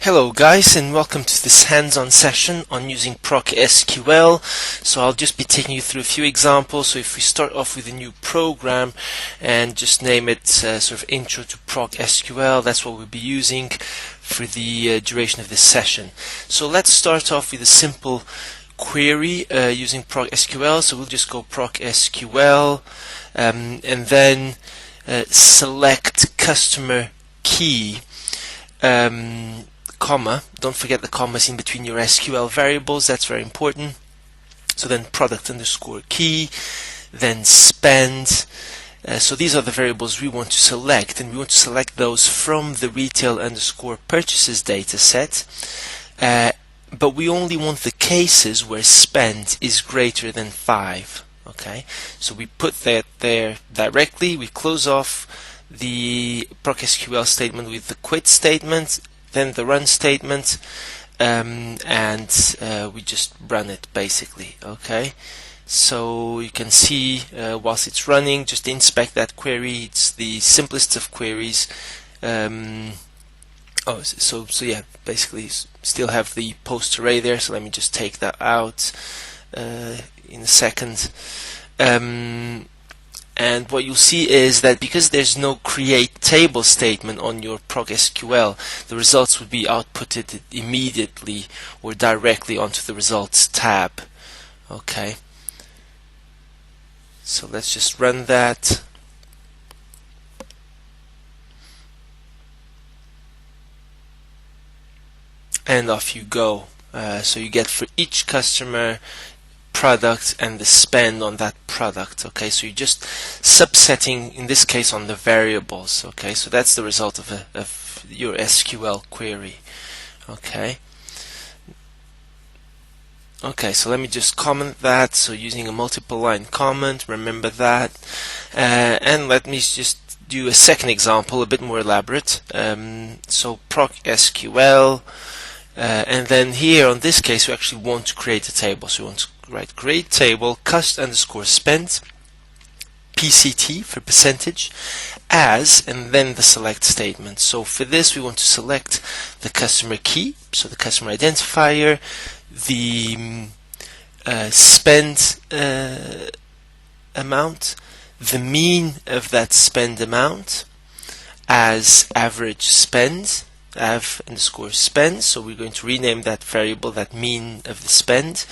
Hello guys, and welcome to this hands-on session on using PROC SQL. So I'll just be taking you through a few examples. So if we start off with a new program and just name it sort of Intro to PROC SQL, that's what we'll be using for the duration of this session. So let's start off with a simple query using PROC SQL. So we'll just go PROC SQL and then select customer key, comma, don't forget the commas in between your SQL variables, that's very important. So then product underscore key, then spend. So these are the variables we want to select, and we want to select those from the retail underscore purchases data set. But we only want the cases where spend is greater than 5. Okay, so we put that there directly. We close off the PROC SQL statement with the quit statement, then the run statement, and we just run it basically. Okay, so you can see whilst it's running, just inspect that query. It's the simplest of queries. So yeah, basically still have the post array there, so let me just take that out in a second. And what you'll see is that because there's no create table statement on your PROC SQL, the results would be outputted immediately or directly onto the results tab. Okay, so let's just run that. And off you go. So you get for each customer, product, and the spend on that product. Okay, so you're just subsetting, in this case, on the variables. Okay, so that's the result of your SQL query. Okay, so let me just comment that. So using a multiple line comment, remember that. And let me just do a second example, a bit more elaborate. So PROC SQL, and then here on this case we actually want to create a table. So we want to write create table cost underscore spent, PCT for percentage, as, and then the select statement. So for this we want to select the customer key, so the customer identifier, the spend amount, the mean of that spend amount as average spend, av underscore spend. So we're going to rename that variable, that mean of the spend,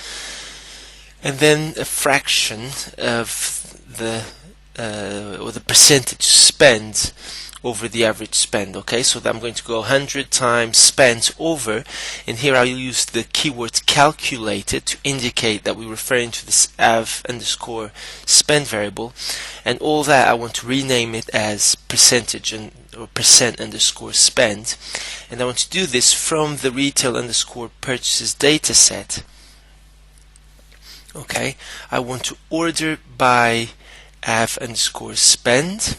and then a fraction of the or the percentage spend over the average spend. Okay, so I'm going to go 100 times spent over, and here I'll use the keyword calculated to indicate that we're referring to this av underscore spend variable, and all that I want to rename it as percentage or percent underscore spend, and I want to do this from the retail underscore purchases data set. Okay, I want to order by av underscore spend,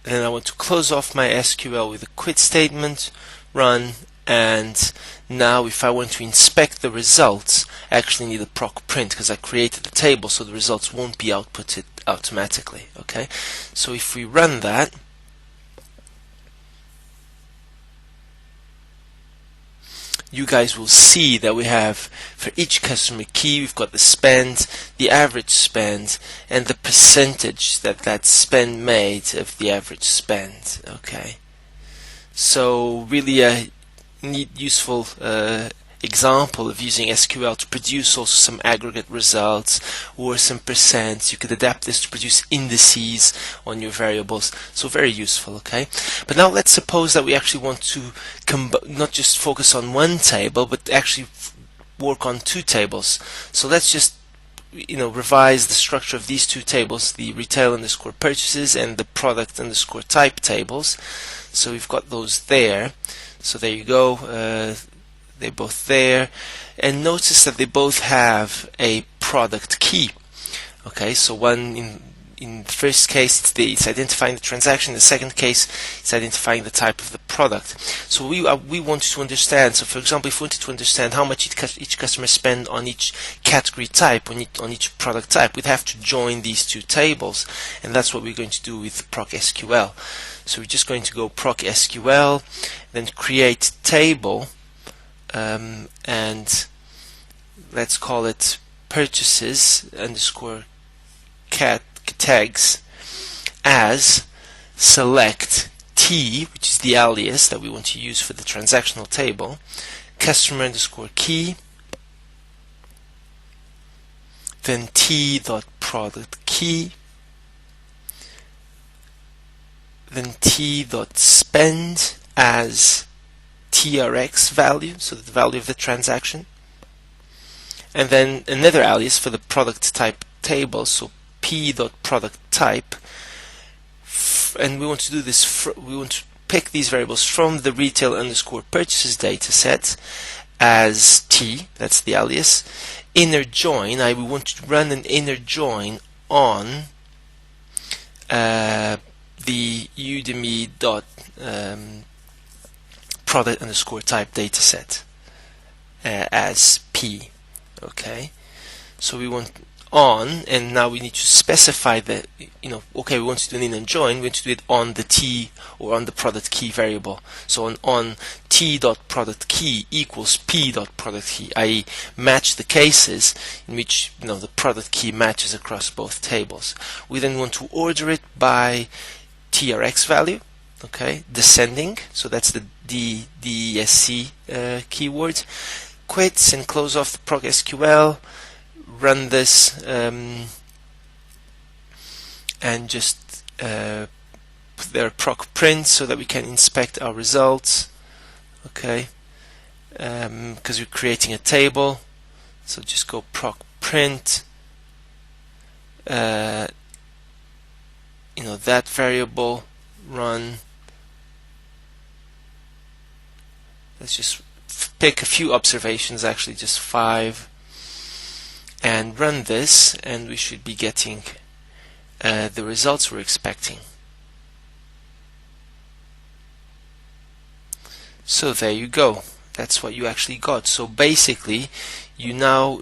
and then I want to close off my SQL with a quit statement, run, and now if I want to inspect the results, I actually need a PROC print because I created the table, so the results won't be outputted automatically. Okay, so if we run that, you guys will see that we have for each customer key we've got the spend, the average spend, and the percentage that that spend made of the average spend. Okay, so really a neat, useful example of using SQL to produce also some aggregate results or some percents. You could adapt this to produce indices on your variables, so very useful. Okay, but now let's suppose that we actually want to not just focus on one table but actually work on two tables. So let's just revise the structure of these two tables, the retail underscore purchases and the product underscore type tables. So we've got those there. So there you go, they're both there, and notice that they both have a product key. Okay, so one in the first case it's identifying the transaction. In the second case it's identifying the type of the product. So we want to understand, so for example, if we wanted to understand how much each customer spend on each category type, on each product type, we'd have to join these two tables, and that's what we're going to do with PROC SQL. So we're just going to go PROC SQL, then create table, and let's call it purchases underscore tags as select T, which is the alias that we want to use for the transactional table, customer underscore key, then T dot product key, then T dot spend as TRX value, so the value of the transaction, and then another alias for the product type table, so P dot product type, and we want to do this. We want to pick these variables from the retail underscore purchases data set as T, that's the alias. Inner join, we want to run an inner join on the Udemy dot product underscore type data set as P. Okay, so we want on, and now we need to specify that, okay, we want to do an inner join, we want to do it on the T or on the product key variable. So on T dot product key equals P dot product key, i.e. match the cases in which the product key matches across both tables. We then want to order it by TRX value, okay, descending, so that's the DESC keyword. Quit and close off the PROC SQL, run this, and just put there PROC print so that we can inspect our results, okay, because we're creating a table. So just go PROC print, that variable, run. Let's just pick a few observations, actually just 5, and run this, and we should be getting the results we're expecting. So there you go, that's what you actually got. So basically you now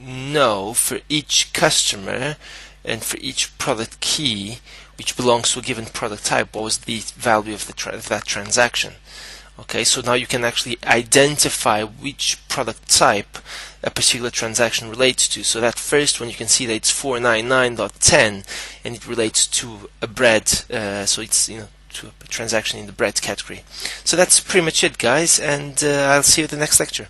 know for each customer and for each product key which belongs to a given product type what was the value of that transaction. Okay, so now you can actually identify which product type a particular transaction relates to. So that first one, you can see that it's 499.10, and it relates to a bread, so it's to a transaction in the bread category. So that's pretty much it, guys, and I'll see you at the next lecture.